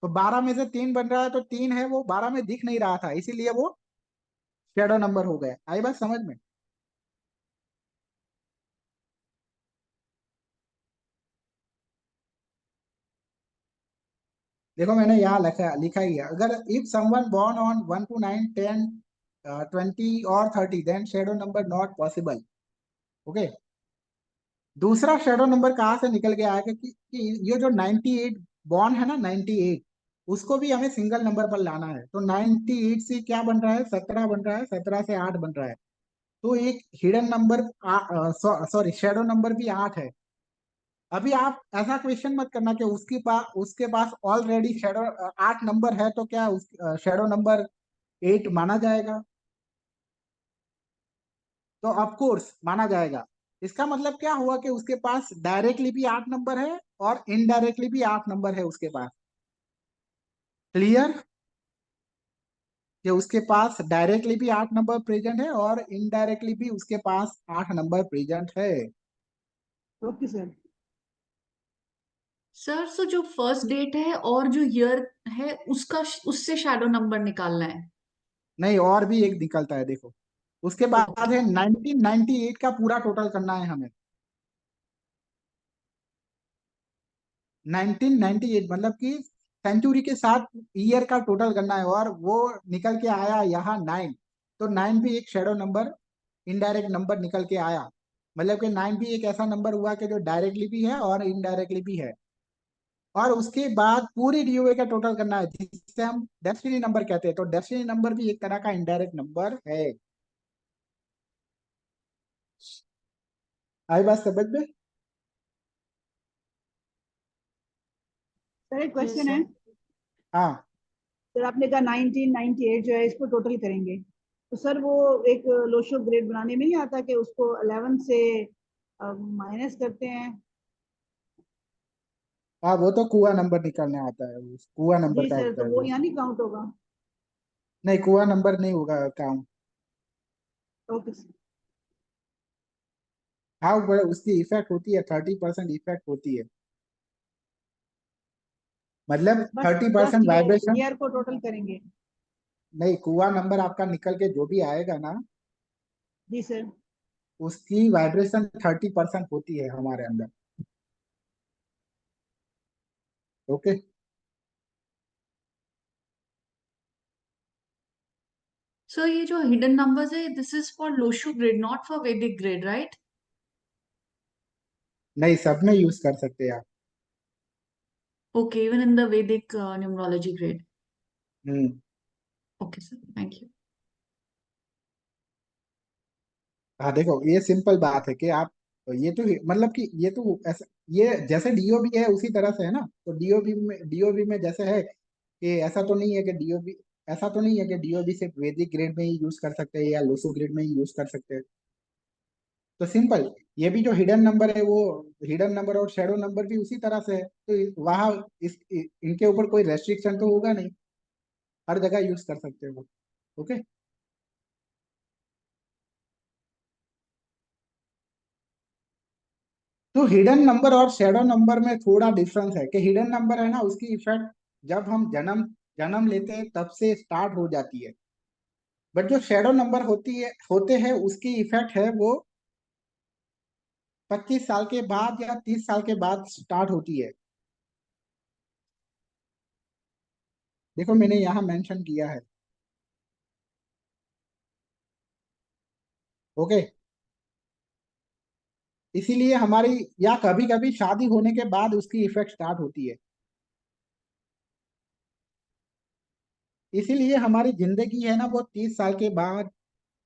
तो 12 में से 3 बन रहा है, तो 3 है वो 12 में दिख नहीं रहा था, इसीलिए वो शेडो नंबर हो गया। आई बात समझ में? देखो मैंने यहाँ लिखा लिखा ही है, अगर if someone born on 1 to 9, 10, 20 और 30, then shadow number not possible. Okay, दूसरा शेडो नंबर कहाँ से निकल के आएगा कि ये जो 98 बॉर्न है ना, 98 उसको भी हमें सिंगल नंबर पर लाना है, तो 98 से क्या बन रहा है, 17 बन रहा है, 17 से 8 बन रहा है, तो एक hidden number, sorry shadow number भी 8 है। अभी आप ऐसा क्वेश्चन मत करना कि उसके पास ऑलरेडी शेडो 8 नंबर है, तो क्या उस शेडो नंबर 8 माना जाएगा? तो ऑफ कोर्स माना जाएगा। इसका मतलब क्या हुआ कि उसके पास डायरेक्टली भी 8 नंबर है और इनडायरेक्टली भी 8 नंबर है उसके पास। क्लियर? कि उसके पास डायरेक्टली भी 8 नंबर प्रेजेंट है और इनडायरेक्टली भी उसके पास 8 नंबर प्रेजेंट है। Okay sir. सर सो जो फर्स्ट डेट है और जो ईयर है उसका उससे शैडो नंबर निकालना है। नहीं, और भी एक निकलता है, देखो। उसके बाद ओके। है 1998 का पूरा टोटल करना है हमें। 1998 मतलब कि सेंचुरी के साथ ईयर का टोटल करना है, और वो निकल के आया यहाँ 9। तो 9 भी एक शेडो नंबर, इनडायरेक्ट नंबर निकल के आया। मतलब कि 9 भी एक ऐसा नंबर हुआ कि जो डायरेक्टली भी है और इनडायरेक्टली भी है। और उसके बाद पूरी डीओए का टोटल करना है, जिससे हम डेस्टिनी नंबर कहते हैं। तो डेस्टिनी नंबर भी एक तरह का इनडायरेक्ट नंबर है। आई बात समझ में? सर एक यस क्वेश्चन है। सर। हाँ। सर आपने कहा 1998 जो है इसको टोटल करेंगे, तो सर वो एक लोशो ग्रेड बनाने में नहीं आता कि उसको 11 से माइनस करते हैं? हाँ, वो तो कुआ नंबर निकालने आता है, वो कुआ नंबर जी का सर, होता तो है वो वो। यहाँ नहीं काउंट होगा? नहीं, कुआ नंबर नहीं होगा काम। Okay sir. हाँ, वो उसकी इफेक्ट होती है, 30% इफेक्ट होती है। मतलब बस 30% जस्ट ये वाइब्रेशन। ईयर को टोटल करेंगे? नहीं, कुआ नंबर आपका निकल के जो भी आएगा ना, जी सर। उसकी वाइब्रेशन 30% होती है हमारे अंदर। ओके। सो ये जो हिडन नंबर्स है this is for Lo Shu grade not for वैदिक ग्रेड राइट? नहीं, सब में यूज कर सकते हैं आप। ओके इवन इन द वैदिक numerology grade. Hmm. Okay sir thank you. हाँ, देखो, ये सिंपल बात है कि आप, ये तो मतलब कि ये तो ऐसा, ये जैसे डीओबी है उसी तरह से है ना। तो डीओबी में जैसे है कि ऐसा तो नहीं है कि डीओबी, ऐसा तो नहीं है कि डीओबी सिर्फ वैदिक ग्रेड में ही यूज कर सकते हैं या लोसो ग्रेड में ही यूज कर सकते हैं। तो सिंपल, ये भी जो हिडन नंबर है वो हिडन नंबर और शेडो नंबर भी उसी तरह से है। तो वहाँ इनके ऊपर कोई रेस्ट्रिक्शन तो होगा नहीं, हर जगह यूज कर सकते हो। ओके। तो हिडन नंबर और शेडो नंबर में थोड़ा डिफरेंस है कि हिडन नंबर है ना, उसकी इफेक्ट जब हम जन्म जन्म लेते हैं तब से स्टार्ट हो जाती है। बट जो शेडो नंबर होते हैं उसकी इफेक्ट है वो 25 साल के बाद या 30 साल के बाद स्टार्ट होती है। देखो, मैंने यहाँ मेंशन किया है। ओके। इसीलिए हमारी, या कभी कभी शादी होने के बाद उसकी इफेक्ट स्टार्ट होती है। इसीलिए हमारी जिंदगी है ना, वो 30 साल के बाद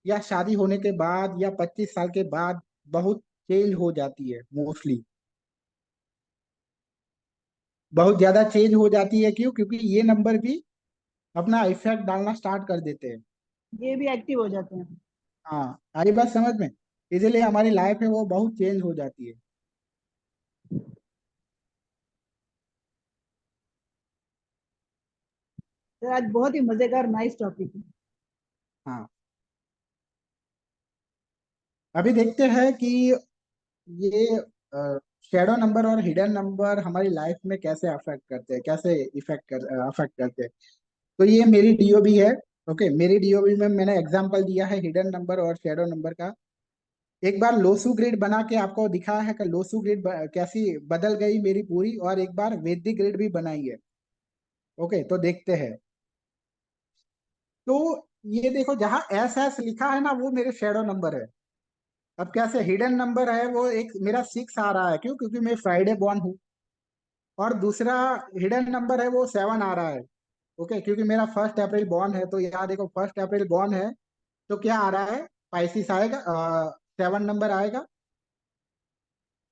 या शादी होने के बाद या 25 साल के बाद बहुत चेंज हो जाती है मोस्टली। बहुत ज्यादा चेंज हो जाती है, क्यों? क्योंकि ये नंबर भी अपना इफेक्ट डालना स्टार्ट कर देते हैं। ये भी एक्टिव हो जाते हैं? हाँ, आई बात समझ में? इसीलिए हमारी लाइफ है वो बहुत चेंज हो जाती है। सर आज बहुत ही मजेदार नाइस टॉपिक है। हाँ, अभी देखते हैं कि ये शेडो नंबर और हिडन नंबर हमारी लाइफ में कैसे अफेक्ट करते हैं, कैसे अफेक्ट करते हैं। तो ये मेरी डीओबी है। ओके, मेरी डीओबी में मैंने एग्जांपल दिया है हिडन नंबर और शेडो नंबर का। एक बार लोसू ग्रिड बना के आपको दिखाया है कि लोसू ग्रिड कैसी बदल गई मेरी पूरी, और एक बार वैदिक ग्रिड भी बनाई है। ओके, तो देखते हैं। तो ये देखो, जहाँ एस एस लिखा है ना, वो मेरे शेडो नंबर है। अब कैसे हिडन नंबर है, वो एक मेरा 6 आ रहा है, क्यों? क्योंकि मैं फ्राइडे बॉर्न हूँ। और दूसरा हिडन नंबर है वो 7 आ रहा है। ओके, क्योंकि मेरा 1 अप्रैल बॉर्न है। तो यहाँ देखो, 1 अप्रैल बॉर्न है, तो क्या आ रहा है? पाइसिस आएगा, 7 नंबर आएगा।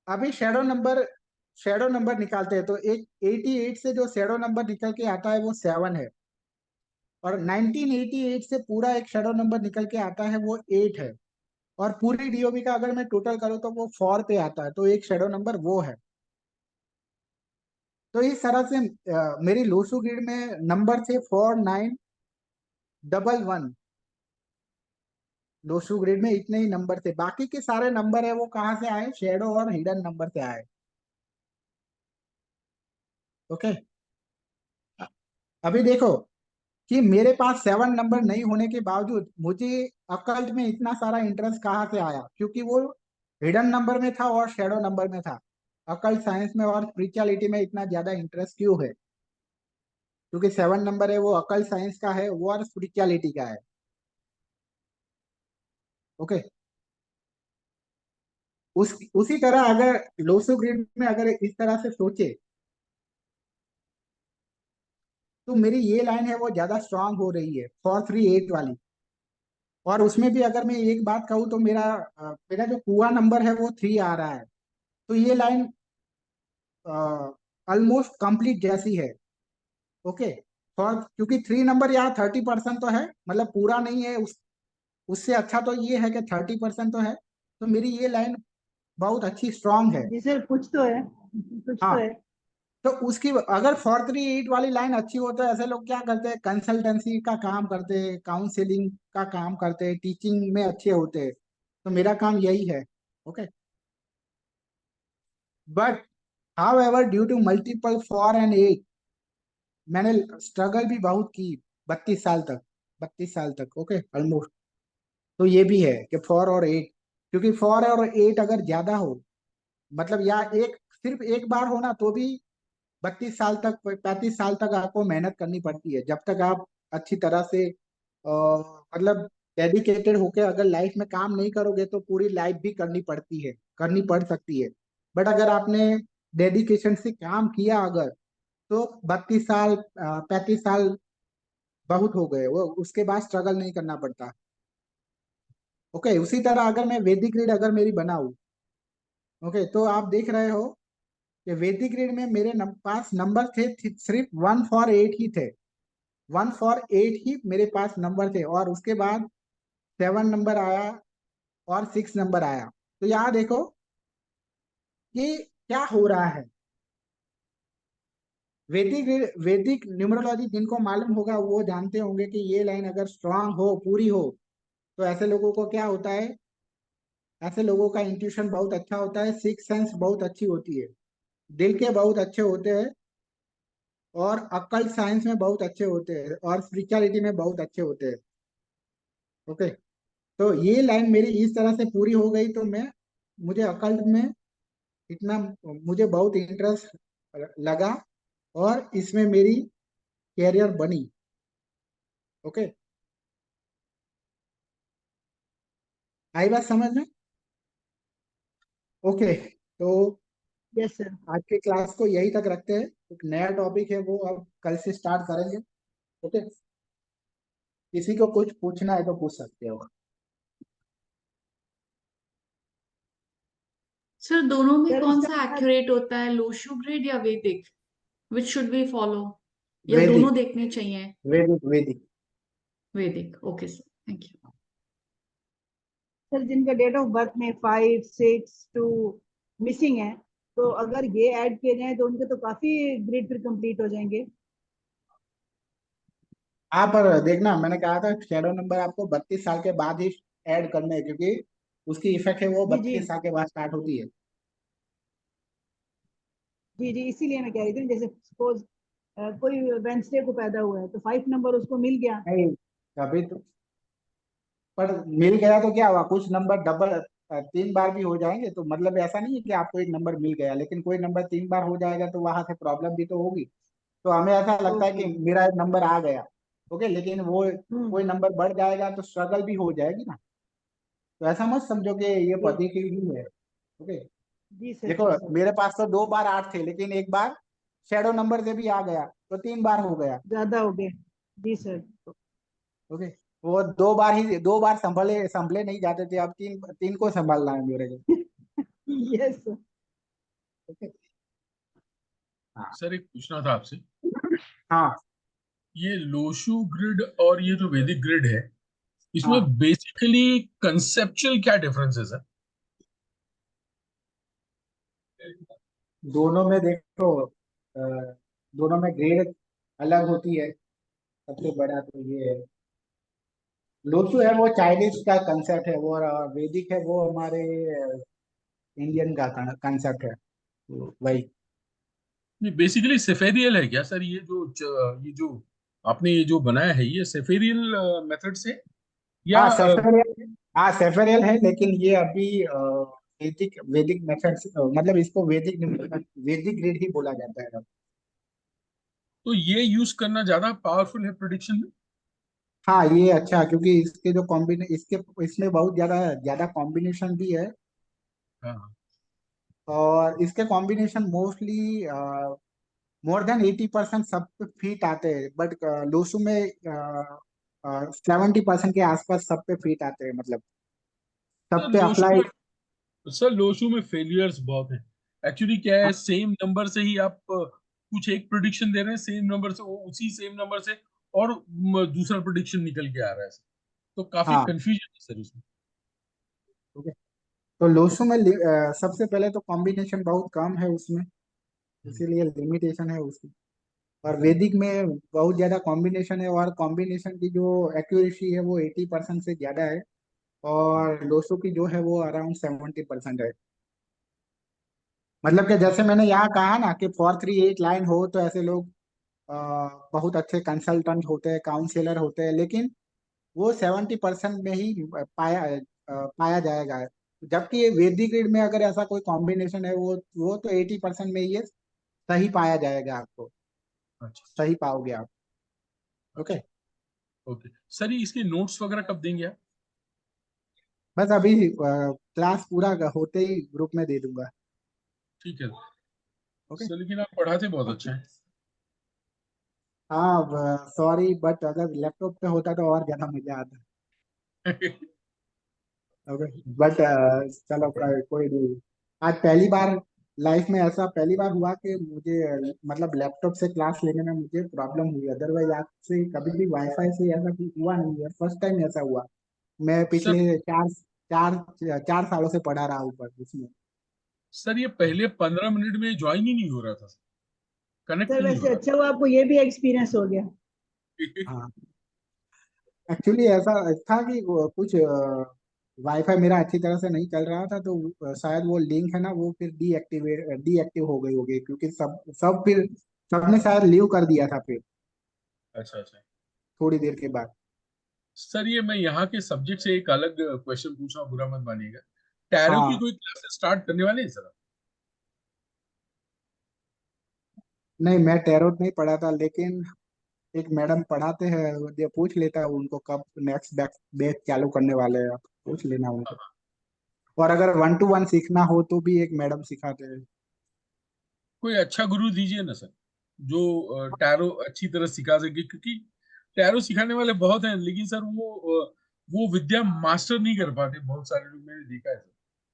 अभी शेडो नंबर निकालते हैं, तो एक 88 से जो शेडो नंबर निकल के आता है वो 7 है। और 1988 से पूरा एक शेडो नंबर निकल के आता है वो 8 है। और पूरी डीओबी का अगर मैं टोटल करूँ तो वो 4 पे आता है, तो एक शेडो नंबर वो है। तो इस तरह से मेरी लोसू ग्रिड में नंबर थे 4, 9, डबल वन। लोशू ग्रिड में इतने ही नंबर थे, बाकी के सारे नंबर है वो कहाँ से आए, शेडो और हिडन नंबर से आए। ओके, अभी देखो कि मेरे पास 7 नंबर नहीं होने के बावजूद मुझे अकल्ट में इतना सारा इंटरेस्ट कहाँ से आया, क्योंकि वो हिडन नंबर में था और शेडो नंबर में था। अकल्ट साइंस में और स्पिरिचुअलिटी में इतना ज्यादा इंटरेस्ट क्यों है? क्योंकि 7 नंबर है वो अकल्ट साइंस का है, वो और स्पिरिचुअलिटी का है। ओके, उसी तरह अगर लोसो ग्रिड में अगर इस तरह से सोचे तो मेरी ये लाइन है वो ज्यादा स्ट्रांग हो रही है 438 वाली। और उसमें भी अगर मैं एक बात कहूँ तो मेरा जो कुआ नंबर है वो 3 आ रहा है। तो ये लाइन ऑलमोस्ट कंप्लीट जैसी है। ओके, फॉर क्योंकि 3 नंबर यहाँ 30% तो है, मतलब पूरा नहीं है, उससे अच्छा तो ये है कि 30% तो है। तो मेरी ये लाइन बहुत अच्छी स्ट्रांग है। जी सर, कुछ तो है, कुछ तो हाँ, है। तो उसकी अगर 438 वाली लाइन अच्छी हो तो ऐसे लोग क्या करते हैं, कंसल्टेंसी का काम करते हैं, काउंसलिंग का काम करते हैं, टीचिंग में अच्छे होते हैं। तो मेरा काम यही है। Okay, but however due to multiple 4 and 8 मैंने स्ट्रगल भी बहुत की 32 साल तक, 32 साल तक। Okay, almost. तो ये भी है कि 4 और 8, क्योंकि 4 और 8 अगर ज्यादा हो, मतलब या एक सिर्फ एक बार हो ना, तो भी 32 साल तक 35 साल तक आपको मेहनत करनी पड़ती है, जब तक आप अच्छी तरह से मतलब डेडिकेटेड होके अगर लाइफ में काम नहीं करोगे तो पूरी लाइफ भी करनी पड़ती है, करनी पड़ सकती है। बट अगर आपने डेडिकेशन से काम किया अगर, तो 32 साल 35 साल बहुत हो गए, वो उसके बाद स्ट्रगल नहीं करना पड़ता। ओके, उसी तरह अगर मैं वैदिक रीड अगर मेरी बनाऊं, ओके, तो आप देख रहे हो कि वैदिक रीड में मेरे पास नंबर थे सिर्फ 1 for 8 ही थे। 1 for 8 ही मेरे पास नंबर थे, और उसके बाद 7 नंबर आया और 6 नंबर आया। तो यहाँ देखो कि क्या हो रहा है। वैदिक न्यूमरोलॉजी जिनको मालूम होगा वो जानते होंगे कि ये लाइन अगर स्ट्रांग हो, पूरी हो, तो ऐसे लोगों को क्या होता है, ऐसे लोगों का इंट्यूशन बहुत अच्छा होता है, सिक्स सेंस बहुत अच्छी होती है, दिल के बहुत अच्छे होते हैं, और अक्कल साइंस में बहुत अच्छे होते हैं, और स्पिरिचुअलिटी में बहुत अच्छे होते हैं। ओके, तो ये लाइन मेरी इस तरह से पूरी हो गई, तो मुझे अकल्ट में इतना मुझे बहुत इंटरेस्ट लगा, और इसमें मेरी कैरियर बनी। ओके, आई बात समझ में? ओके, तो यस सर। आज के क्लास को यही तक रखते हैं। एक नया टॉपिक है वो अब कल से स्टार्ट करेंगे। ओके, किसी को कुछ पूछना है तो पूछ सकते हो। सर दोनों में सर कौन इसका सा मतलब, एक्यूरेट होता है, लोशू ग्रिड या वैदिक? विच शुड बी फॉलो, या वैदिक, दोनों देखने चाहिए? वैदिक, वैदिक। वैदिक, okay sir, thank you. Sir जिनका डेट ऑफ बर्थ में 5, 6, 2 मिसिंग है, तो अगर ये ऐड किए जाए तो उनके तो काफी ग्रेड फिर कंप्लीट हो जाएंगे। आप पर देखना, मैंने कहा था शेडो नंबर आपको 32 साल के बाद ही ऐड करने हैं, क्योंकि उसकी इफेक्ट है वो जी जी 32 साल के बाद स्टार्ट होती है। जी जी, इसीलिए मैं कह रही थी, जैसे सपोज कोई वेंसडे को पैदा हुआ है तो 5 नंबर उसको मिल गया। नहीं, कभी तो, पर मिल गया तो क्या हुआ, कुछ नंबर डबल 3 बार भी हो जाएंगे, तो मतलब ऐसा नहीं है कि आपको एक नंबर मिल गया, लेकिन कोई नंबर 3 बार हो जाएगा तो वहां से प्रॉब्लम भी तो होगी। तो हमें ऐसा लगता है ओके। कि मेरा एक नंबर आ गया। ओके, लेकिन वो हम्म। कोई नंबर बढ़ जाएगा तो स्ट्रगल भी हो जाएगी ना। तो ऐसा मत समझो कि ये जी पति की ही है। ओके, जी सर, देखो जी सर। मेरे पास तो 2 बार 8 थे, लेकिन एक बार शेडो नंबर से भी आ गया, तो 3 बार हो गया। ज्यादा हो गए। जी सर। ओके, वो 2 बार ही, 2 बार संभले संभले नहीं जाते थे, अब तीन तीन को संभालना है मेरे को। Yes sir. ओके, हाँ। सर एक पूछना था आपसे, हाँ। ये लोशु ग्रिड और ये जो वैदिक ग्रिड है, इसमें हाँ, बेसिकली कंसेप्चुअल क्या डिफरेंसेस है? दोनों में देखो, दोनों में ग्रेड अलग होती है। सबसे बड़ा तो ये है, लोसु है वो चाइनीज का कंसेप्ट है वो, और वैदिक है वो हमारे इंडियन का कंसेप्ट है, तो वही। नहीं, बेसिकली सेफेरियल है क्या सर? ये जो आपने ये जो बनाया है, ये सेफेरियल मेथड से या हाँ सेफेरियल, हाँ सेफेरियल है, लेकिन ये अभी वैदिक वैदिक मेथड, मतलब इसको वैदिक वैदिक ग्रिड ही बोला जाता है अब। तो ये यूज करना ज्यादा पावरफुल है प्रिडिक्शन में? हाँ ये अच्छा है, क्योंकि इसके जो कॉम्बिने इसके इसमें बहुत ज्यादा ज्यादा कॉम्बिनेशन भी है, हाँ। और इसके कॉम्बिनेशन मोस्टली मोर देन 80% सब पे फिट आते हैं, बट लोसु में 70% के आसपास सब पे फिट आते हैं, मतलब सर सब पे लोशु अप्लाई। में सर लोशु में फेलियर्स बहुत हैं। एक्चुअली क्या है, सेम नंबर से ही आप कुछ एक प्रिडिक्शन दे रहे हैं, सेम नंबर से, वो उसी सेम नंबर से और दूसरा प्रिडिक्शन निकल के आ रहा है सर। तो काफी हाँ कंफ्यूजन है सर उसमें। ओके। तो लोसु में सबसे पहले तो कॉम्बिनेशन बहुत कम है उसमें, हम्म। इसीलिए लिमिटेशन है उसकी। और वैदिक में बहुत ज्यादा कॉम्बिनेशन है, और कॉम्बिनेशन की जो एक्यूरेसी है वो 80% से ज्यादा है, और लोसो की जो है वो अराउंड 70% है। मतलब कि जैसे मैंने यहाँ कहा ना कि 438 लाइन हो तो ऐसे लोग अ, बहुत अच्छे कंसल्टेंट होते हैं, काउंसलर होते हैं, लेकिन वो 70% में ही पाया जाएगा। जबकि ये वैदिक ग्रिड में अगर ऐसा कोई कॉम्बिनेशन है, वो तो 80% में ही ये सही पाया जाएगा, आपको अच्छा अच्छा सही पाओगे आप। ओके। अच्छा। ओके सर, ये इसके नोट्स वगैरह कब देंगे आप? बस अभी क्लास पूरा होते ही ग्रुप में दे दूंगा। ठीक है ओके। सर, लेकिन आप पढ़ाते बहुत अच्छा है। हाँ सॉरी, बट अगर लैपटॉप पे होता तो और ज्यादा मजा आता। ओके। बट चलो कोई नहीं। आज पहली बार लाइफ में ऐसा पहली बार हुआ कि मुझे मतलब लैपटॉप से क्लास लेने में मुझे प्रॉब्लम हुई, अदरवाइज आज से कभी भी वाईफाई से ऐसा कुछ हुआ नहीं है, फर्स्ट टाइम ऐसा हुआ। मैं सर पिछले चार 4 सालों से पढ़ा रहा हूँ पर उसमें। सर ये पहले 15 मिनट में ज्वाइन ही नहीं हो रहा था, कनेक्ट सर ही नहीं हो वैसे रहा अच्छा हुआ आपको ये भी एक्सपीरियंस हो गया। था। हाँ एक्चुअली ऐसा था कि कुछ वाईफाई मेरा अच्छी तरह से नहीं चल रहा था, तो शायद वो लिंक है ना वो फिर डीएक्टिव हो गई होगी, क्योंकि सब फिर सबने शायद लीव कर दिया था फिर अच्छा अच्छा। थोड़ी देर के बाद। सर ये मैं यहाँ के सब्जेक्ट से एक अलग क्वेश्चन पूछ रहा हूँ, बुरा मत मानिएगा। टैरो की हाँ कोई क्लासेस स्टार्ट करने वाले हैं सर आप? नहीं, मैं टैरोट नहीं पढ़ा था, लेकिन एक मैडम पढ़ाते हैं, ये पूछ लेता हूँ उनको कब नेक्स्ट बैच चालू करने वाले हैं, आप पूछ लेना उनको। और अगर 1-to-1 सीखना हो तो भी एक मैडम सिखाते हैं। कोई अच्छा गुरु दीजिए ना सर, जो टैरो अच्छी तरह सिखा सके, क्योंकि टैरो सिखाने वाले बहुत हैं, लेकिन सर वो विद्या मास्टर नहीं कर पाते बहुत सारे लोग, मैंने देखा है सर।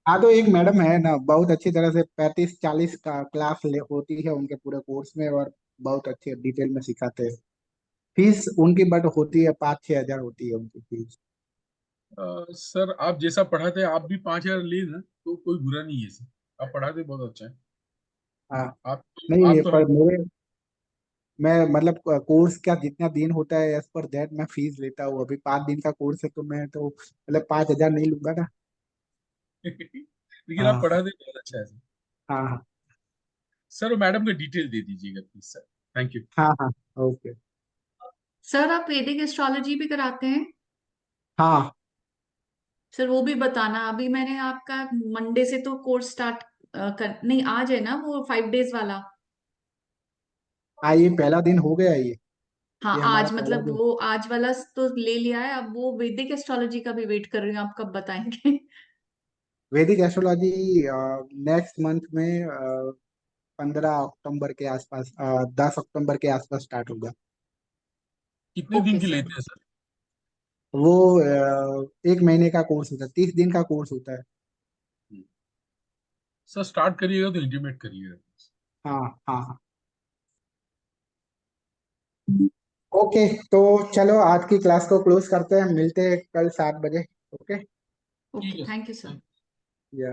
हाँ तो एक मैडम है ना, बहुत अच्छी तरह से 35-40 का क्लास होती है उनके पूरे कोर्स में, और बहुत अच्छे डिटेल में सिखाते हैं। फीस उनकी बट होती है 5-6 हजार होती है उनकी फीस। सर आप जैसा पढ़ाते हैं, आप भी 5,000 ले ना तो कोई बुरा नहीं है सर, आप पढ़ाते बहुत अच्छा है। हाँ आप नहीं, ये आप तो हम पर मैं मतलब कोर्स का जितना दिन होता है एज पर दैट मैं फीस लेता हूँ। अभी 5 दिन का कोर्स है तो मैं तो मतलब 5 हजार नहीं लूंगा ना। लेकिन आप हाँ पढ़ाते बहुत अच्छा है सर। हाँ हाँ सर वो मैडम का डिटेल दे दीजिएगा प्लीज सर। Thank you. हाँ हाँ ओके। सर आप वैदिक एस्ट्रोलॉजी भी कराते हैं? हाँ सर वो भी बताना, अभी मैंने आपका मंडे से तो कोर्स स्टार्ट कर, नहीं आज है ना वो 5 डेज वाला। ये पहला दिन हो गया हाँ ये हमारा आज पहला मतलब दिन। वो आज वाला तो ले लिया है, अब वो वैदिक एस्ट्रोलॉजी का भी वेट कर रही हूँ, आप कब बताएंगे? वैदिक एस्ट्रोलॉजी नेक्स्ट मंथ में 15 अक्टूबर के आसपास, 10 अक्टूबर के आसपास स्टार्ट होगा। कितने दिन ओके की सर। लेते हैं सर? वो 1 महीने का कोर्स होता है, 30 दिन का कोर्स होता है। सर स्टार्ट करिएगा तो इंटीमेट करिएगा। हाँ हाँ हाँ ओके। तो चलो आज की क्लास को क्लोज करते हैं, मिलते हैं कल 7 बजे। ओके। ठीक ओके है थैंक यू सर। सर। या